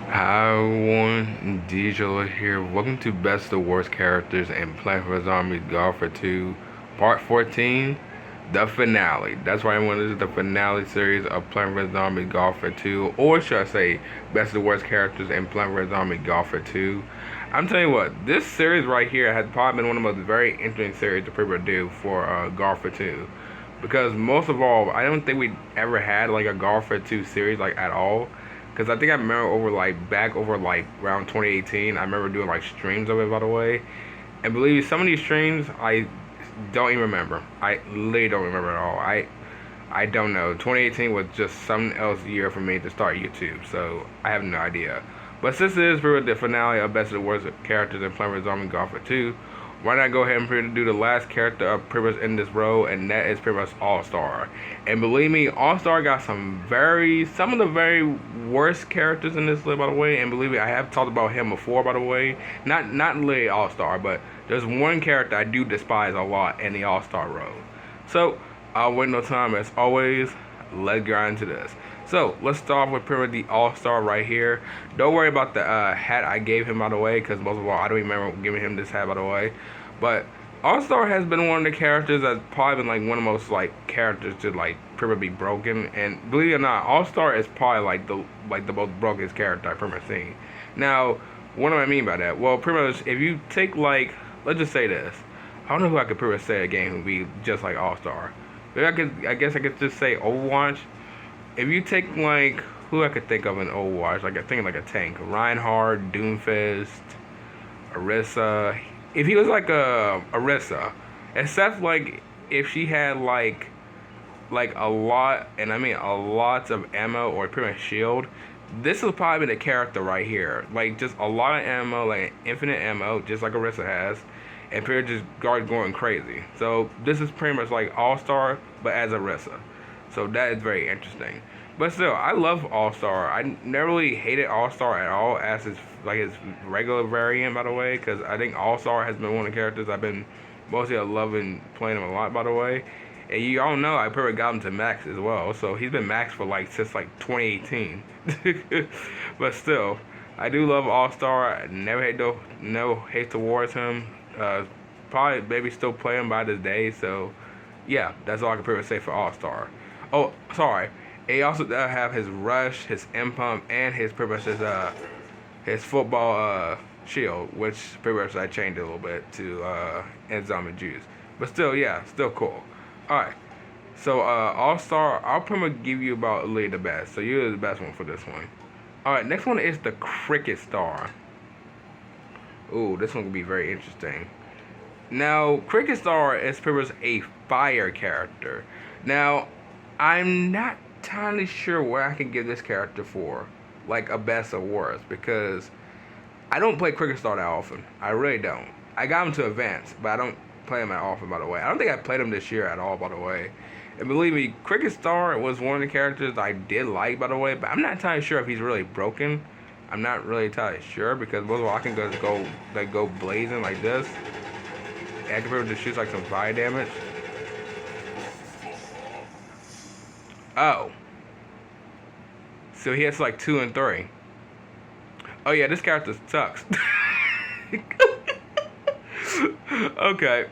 Hi everyone, DJ here. Welcome to Best of Worst Characters in Plants vs. Zombies Golfer 2, Part 14, the finale. That's why I wanted. This is the finale series of Plants vs. Zombies Golfer 2, or should I say, Best of Worst Characters in Plants vs. Zombies Golfer 2. I'm telling you what, this series right here has probably been one of the most very interesting series to people do for Golfer 2. Because most of all, I don't think we ever had like a Golfer 2 series like at all. Because I think I remember back over like around 2018, I remember doing like streams of it, by the way. And believe me, some of these streams I don't even remember. I literally don't remember at all. I don't know. 2018 was just something else year for me to start YouTube, so I have no idea. But since it is the finale of Best of the Worst characters in Plants vs. Zombie Golfer 2, why not go ahead and do the last character of pretty much in this row, and that is pretty much All Star. And believe me, All Star got some of the very worst characters in this list, by the way. And believe me, I have talked about him before, by the way. Not literally All Star, but there's one character I do despise a lot in the All Star row. So I'll wait no time. As always, let's get into this. So let's start with pretty much the All Star right here. Don't worry about the hat I gave him, by the way, because most of all, I don't remember giving him this hat, by the way. But All Star has been one of the characters that's probably been like one of the most like characters to like pretty much be broken. And believe it or not, All Star is probably like the most broken character I've ever seen. Now, what do I mean by that? Well, pretty much if you take like, let's just say this. I don't know who I could pretty much say a game would be just like All Star. Maybe I guess I could just say Overwatch. If you take like who I could think of in Overwatch, like I think like a tank, Reinhardt, Doomfist, Orisa. If he was like a Orisa, except like if she had like a lot, and I mean a lot of ammo or pretty much shield, this is probably the character right here. Like just a lot of ammo, like infinite ammo, just like Orisa has, and pretty just guard going crazy. So this is pretty much like All Star, but as Orisa. So that is very interesting. But still, I love All Star. I never really hated All Star at all as his regular variant, by the way, because I think All Star has been one of the characters I've been mostly loving playing him a lot, by the way. And you all know I probably got him to max as well, so he's been max for like since like 2018. But still, I do love All Star. I never hate no hate towards him. Probably maybe still play him by this day. So yeah, that's all I can pretty much say for All Star. Oh, sorry. He also does have his rush, his impump, and his pretty much his football shield, which pretty much I changed a little bit to end zombie juice. But still, yeah, still cool. All right. So All Star, I'll pretty much give you about literally the best. So you're the best one for this one. All right. Next one is the Cricket Star. Ooh, this one will be very interesting. Now, Cricket Star is pretty much a fire character. Now, I'm not entirely sure what I can give this character for, like a best or worst, because I don't play Cricket Star that often. I really don't. I got him to advance, but I don't play him that often, by the way. I don't think I played him this year at all, by the way. And believe me, Cricket Star was one of the characters I did like, by the way, but I'm not entirely sure if he's really broken. I'm not really entirely sure because most of all I can go blazing like this. And I can probably just shoot like some fire damage. Oh, so he has like 2 and 3. Oh yeah, this character sucks. Okay.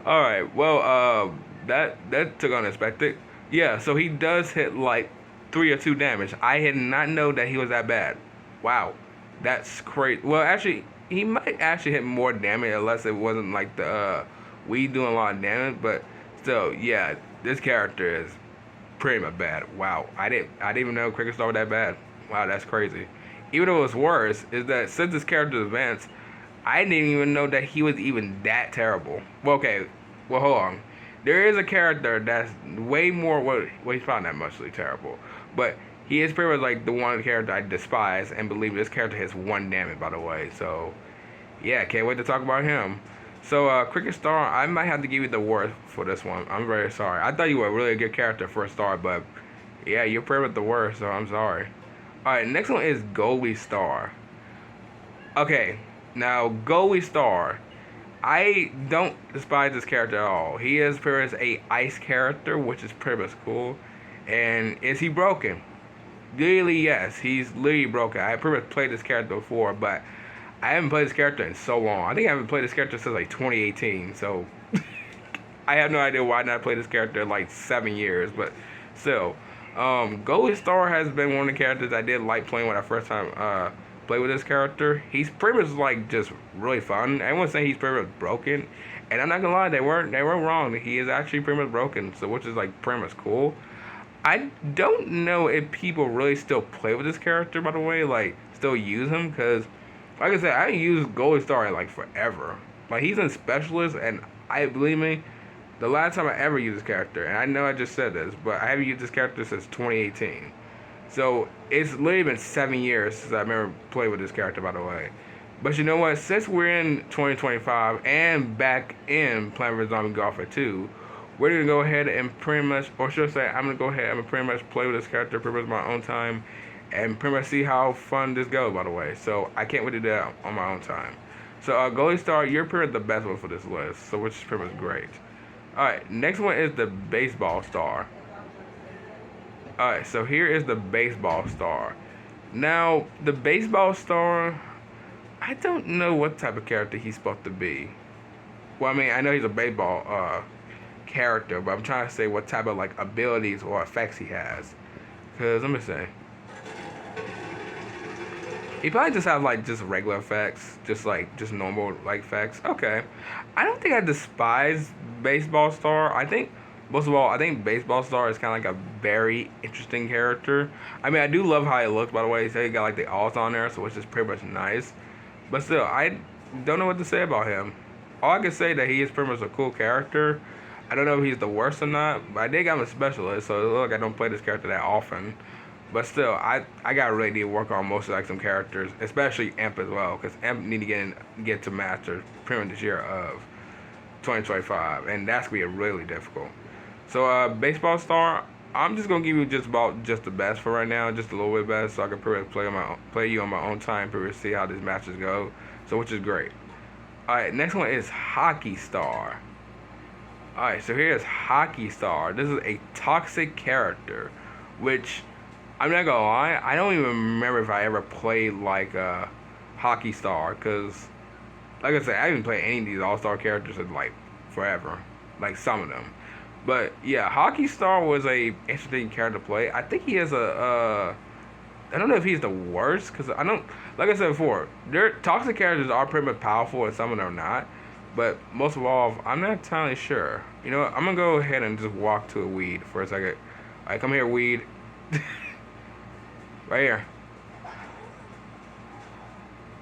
All right. Well, that took unexpected. Yeah. So he does hit like 3 or 2 damage. I did not know that he was that bad. Wow, that's crazy. Well, actually, he might actually hit more damage unless it wasn't like the we doing a lot of damage. But still, yeah, this character is pretty much bad. Wow, I didn't even know Cricket Star was that bad. Wow, that's crazy. Even though it's worse, is that since this character's advanced, I didn't even know that he was even that terrible. Well, okay, well hold on. There is a character that's way more he's probably not muchly terrible, but he is pretty much like the one character I despise and believe this character has 1 damage, by the way. So yeah, can't wait to talk about him. So, Cricket Star, I might have to give you the worst for this one. I'm very sorry. I thought you were a really good character for a star, but yeah, you're pretty much the worst, so I'm sorry. Alright, next one is Goalie Star. Okay, now Goalie Star. I don't despise this character at all. He is pretty much a ice character, which is pretty much cool. And is he broken? Literally, yes, he's literally broken. I pretty much played this character before, but I haven't played this character in so long. I think I haven't played this character since like 2018. So I have no idea why not play this character in like 7 years, but still. Goalie Star has been one of the characters I did like playing when I first time played with this character. He's pretty much like just really fun. Everyone's saying he's pretty much broken, and I'm not gonna lie, they weren't wrong. He is actually pretty much broken, so which is like pretty much cool. I don't know if people really still play with this character, by the way, like still use him, because like I said, I use Goalie Star like forever. Like he's in Specialist, and I believe me, the last time I ever used this character, and I know I just said this, but I haven't used this character since 2018. So it's literally been 7 years since I remember playing with this character, by the way. But you know what? Since we're in 2025 and back in Plants vs Zombie Golfer 2, we're gonna go ahead and pretty much, or should I say, I'm gonna go ahead and pretty much play with this character pretty much my own time, and pretty much see how fun this goes. By the way, so I can't wait to do that on my own time. So Goalie Star, you're pretty much the best one for this list, so which is pretty much great. Alright, next one is the Baseball Star. Alright, so here is the Baseball Star. Now, the Baseball Star, I don't know what type of character he's supposed to be. Well, I mean, I know he's a baseball character, but I'm trying to say what type of like abilities or effects he has. Cause let me say, he probably just have like just regular effects, just normal like effects. Okay, I don't think I despise Baseball Star. I think most of all, I think Baseball Star is kind of like a very interesting character. I mean, I do love how he looks. By the way, he got like the alts on there, so which is pretty much nice. But still, I don't know what to say about him. All I can say that he is pretty much a cool character. I don't know if he's the worst or not, but I did got him a specialist, so look, I don't play this character that often. But still, I got really need to work on most of like some characters, especially Imp as well, because Imp need to get to master pretty much this year of 2025, and that's gonna be really difficult. So Baseball Star, I'm just gonna give you just the best for right now, just a little bit best, so I can pretty much play you on my own time, pretty much see how these matches go. So which is great. All right, next one is Hockey Star. All right, so here's Hockey Star. This is a toxic character, which I'm not gonna lie, I don't even remember if I ever played like a Hockey Star, cause like I said, I haven't played any of these All-Star characters in like forever, like some of them. But yeah, Hockey Star was a interesting character to play. I think he has I don't know if he's the worst, because I don't, like I said before, their toxic characters are pretty much powerful and some of them are not. But most of all, I'm not entirely sure. You know what, I'm gonna go ahead and just walk to a weed for a second. Alright, come here, weed. Right here.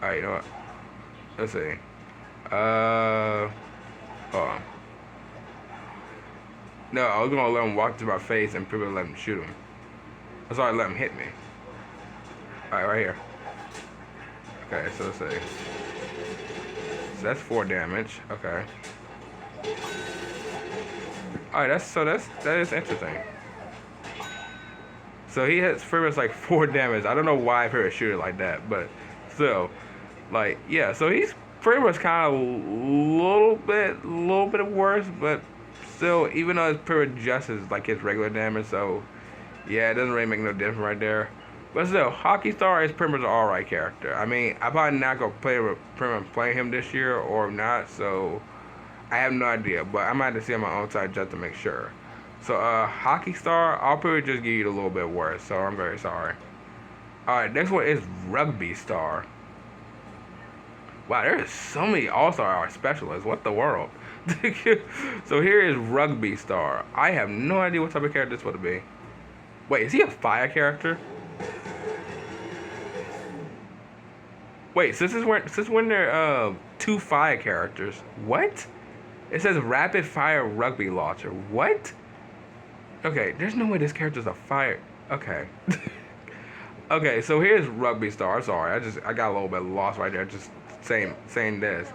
Alright, you know what? Let's see. Hold on. No, I was gonna let him walk to my face and probably let him shoot him. I sorry, let him hit me. Alright, right here. Okay, so let's see. So that's 4 damage. Okay. Alright, that is interesting. So he has pretty much like 4 damage. I don't know why I pretty much shoot it like that, but still, like, yeah. So he's pretty much kind of a little bit worse, but still, even though it's pretty much just as like his regular damage, so yeah, it doesn't really make no difference right there. But still, Hockey Star is pretty much an alright character. I mean, I'm probably not gonna play him this year or not, so I have no idea. But I might have to see on my own side just to make sure. So Hockey Star, I'll probably just give you a little bit worse, so I'm very sorry. Alright, next one is Rugby Star. Wow, there's so many All-Star specialists. What the world? So here is Rugby Star. I have no idea what type of character this would be. Wait, is he a fire character? Wait, since when there are 2 fire characters? What? It says Rapid Fire Rugby Launcher. What? Okay, there's no way this character's a fire. Okay. Okay, so here's Rugby Star. Sorry, I got a little bit lost right there, just saying this.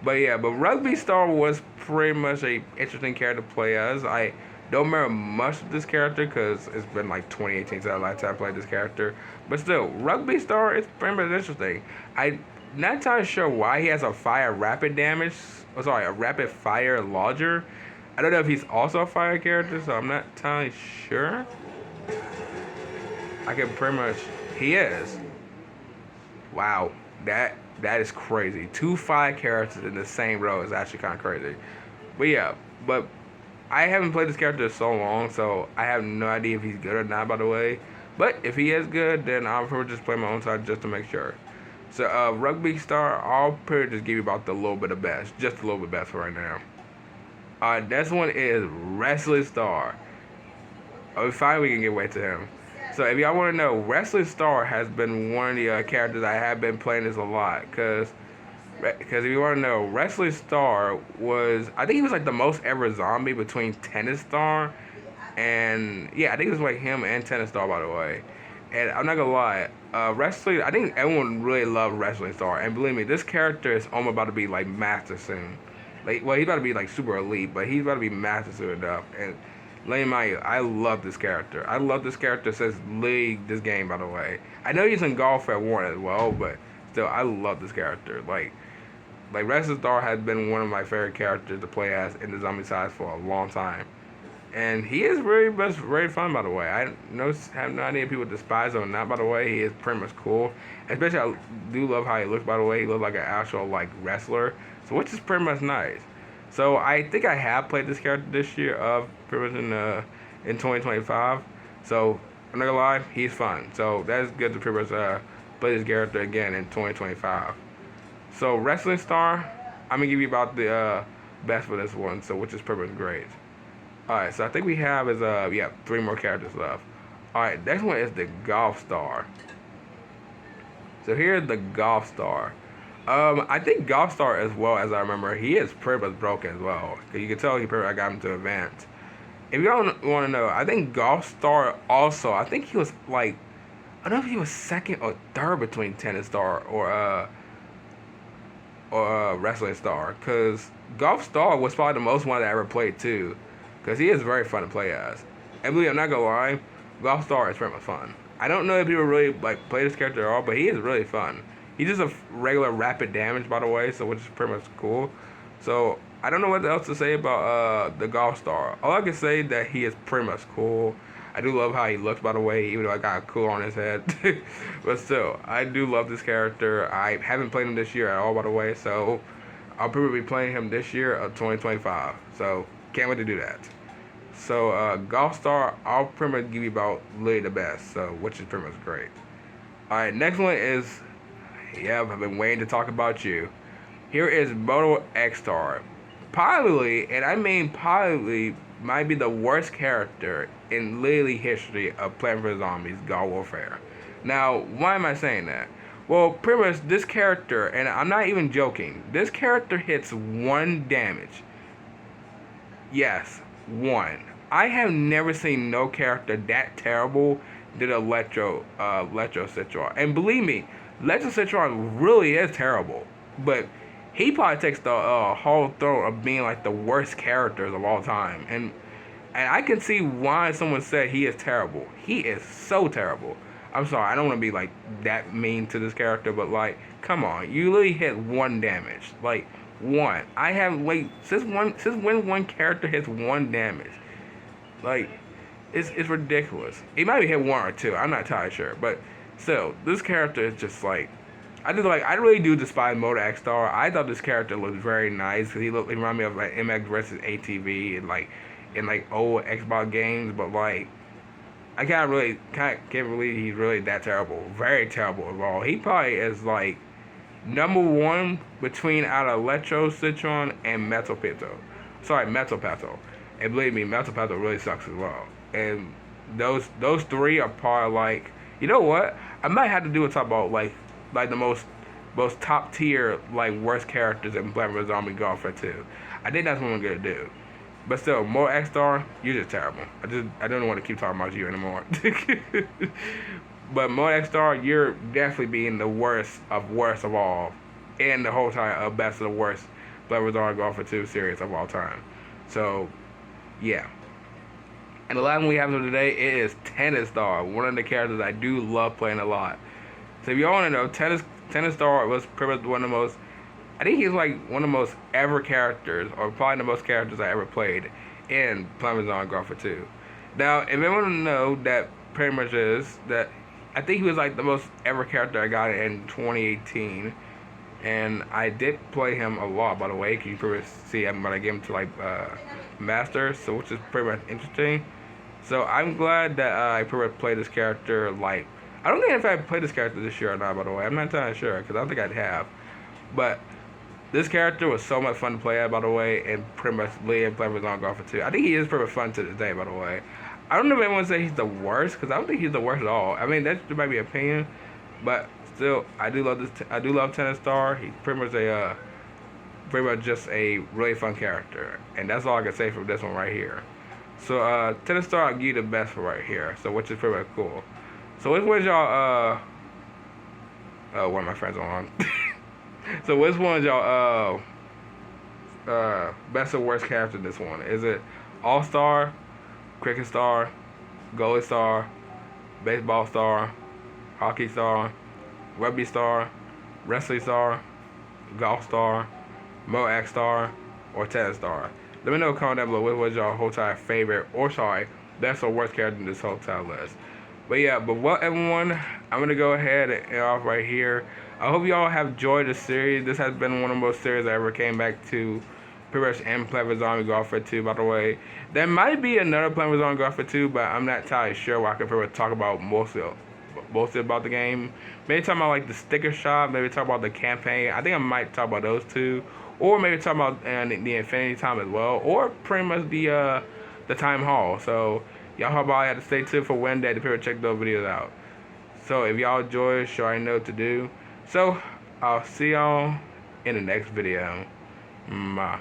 But yeah, but Rugby Star was pretty much a interesting character to play as. I don't remember much of this character because it's been like 2018 since I last time I played this character. But still, Rugby Star is pretty much interesting. I'm not entirely sure why he has a fire rapid damage. Oh, sorry, a rapid fire lodger. I don't know if he's also a fire character, so I'm not entirely sure. I can pretty much. He is. Wow, that is crazy. Two fire characters in the same row is actually kind of crazy. But yeah, but I haven't played this character so long, so I have no idea if he's good or not. By the way, but if he is good, then I'll probably just play my own side just to make sure. So rugby star, I'll probably just give you about the little bit of best, just a little bit best for right now. This one is wrestling star. Oh, finally we can get away to him. So if y'all want to know, Wrestling Star has been one of the characters I have been playing this a lot. Because if you want to know, Wrestling Star was, I think he was like the most ever zombie between Tennis Star and, yeah, I think it was like him and Tennis Star, by the way. And I'm not gonna lie, Wrestling, I think everyone really loved Wrestling Star. And believe me, this character is almost about to be like master soon. Like, well, he's about to be like super elite, but he's about to be master soon enough. And let me mind you, I love this character. I love this character since League this game, by the way. I know he's in Golf at 1 as well, but still, I love this character. Like Wrestling Star has been one of my favorite characters to play as in the zombie side for a long time. And he is very fun, by the way. Have no idea if people despise him or not, by the way. He is pretty much cool. Especially, I do love how he looks, by the way. He looks like an actual, like, wrestler. So, which is pretty much nice. So, I think I have played this character this year, pretty much in 2025. So, I'm not gonna lie, he's fun. So, that's good to pretty much play this character again in 2025. So, Wrestling Star, I'm gonna give you about the best for this one, so which is pretty much great. Alright, so I think we have yeah, 3 more characters left. Alright, next one is the Golf Star. So here's the Golf Star. I think Golf Star, as well as I remember, he is pretty much broken as well. Cause you can tell I got him to advance. If you don't want to know, I think Golf Star also, I think he was like, I don't know if he was second or third between Tennis Star or Wrestling Star. Cause Golf Star was probably the most one that I ever played too. Because he is very fun to play as. And believe me, I'm not gonna lie, Golf Star is pretty much fun. I don't know if people really like play this character at all, but he is really fun. He's just a regular rapid damage, by the way, so which is pretty much cool. So I don't know what else to say about the Golf Star. All I can say that he is pretty much cool. I do love how he looks, by the way, even though I got a cool on his head. But still, I do love this character. I haven't played him this year at all, by the way, so I'll probably be playing him this year of 2025. So can't wait to do that. So Golf Star, I'll pretty much give you about literally the best, so which is pretty much great. Alright, next one is, yeah, I've been waiting to talk about you. Here is Moto X Star. Probably, and I mean probably, might be the worst character in literally history of Plants vs Zombies God Warfare. Now, why am I saying that? Well, pretty much this character, and I'm not even joking, this character hits 1 damage. Yes, 1. I have never seen no character that terrible did Electro Citron. And believe me, Electro Citron really is terrible. But he probably takes the whole throne of being like the worst characters of all time. And I can see why someone said he is terrible. He is so terrible. I'm sorry, I don't want to be like that mean to this character, but like, come on, you literally hit 1 damage. Like, 1. I have like since when one character hits 1 damage. Like, it's ridiculous. He might be hit 1 or 2. I'm not entirely sure, but still, this character is just like, I really do despise Moto X Star. I thought this character looked very nice because he reminded me of like MX versus ATV and like in like old Xbox games, but like I can't believe he's really that terrible. Very terrible overall. He probably is like number 1 between out of Electro Citron and Metal Pito. Sorry, Metal Pato. And believe me, Metal Pato really sucks as well. And those 3 are probably like, you know what? I might have to do a talk about like the most top tier like worst characters in Plants vs Zombie God Warfare 2. I think that's what I'm gonna do. But still, Moto X Star, you're just terrible. I don't want to keep talking about you anymore. But Moto X Star, you're definitely being the worst of all, and the whole time best of the worst Plants vs Zombie God Warfare 2 series of all time. So, yeah. And the last one we have for today is Tennis Star, one of the characters I do love playing a lot. So if you all want to know, Tennis Star was pretty much one of the most, I think he's like one of the most ever characters, or probably the most characters I ever played in Plants vs Zombie God Warfare 2. Now, if you want to know that pretty much is that I think he was like the most ever character I got in 2018. And I did play him a lot, by the way. You can pretty much see him when I get him to like Master, so which is pretty much interesting. So I'm glad that I pretty much played this character. Like, I don't think if I played this character this year or not, by the way. I'm not entirely sure because I don't think I'd have. But this character was so much fun to play at, by the way, and pretty much Liam playing with on Golfer too. I think he is pretty much fun to this day, by the way. I don't know if anyone say he's the worst because I don't think he's the worst at all. I mean, that might be an opinion, but still, I do love this. I do love Tennis Star. He's pretty much just a really fun character, and that's all I can say from this one right here. So, Tennis Star, I'll give you the best for right here. So, which is pretty much cool. So, which one's y'all? One of my friends on. So, which one's y'all? Best or worst character in this one? Is it All Star, Cricket Star, Goalie Star, Baseball Star, Hockey Star, Rugby Star, Wrestling Star, Golf Star, Moax Star, or Tennis Star? Let me know in the comment down below what was your whole time favorite, or sorry, best or worst character in this whole time list. But yeah, but well, everyone, I'm gonna go ahead and off right here. I hope y'all have enjoyed the series. This has been one of the most series I ever came back to. Pretty much in Plants vs. Zombies Golfer 2, by the way. There might be another Plants vs. Zombies Golfer 2, but I'm not entirely sure where I can pretty much talk about mostly about the game. Maybe talk about like the sticker shop, maybe talk about the campaign. I think I might talk about those two. Or maybe talk about the Infinity Time as well. Or pretty much the Time Hall. So y'all probably have to stay tuned for Wednesday to pretty much check those videos out. So if y'all enjoy, sure I know what to do. So I'll see y'all in the next video. Bye.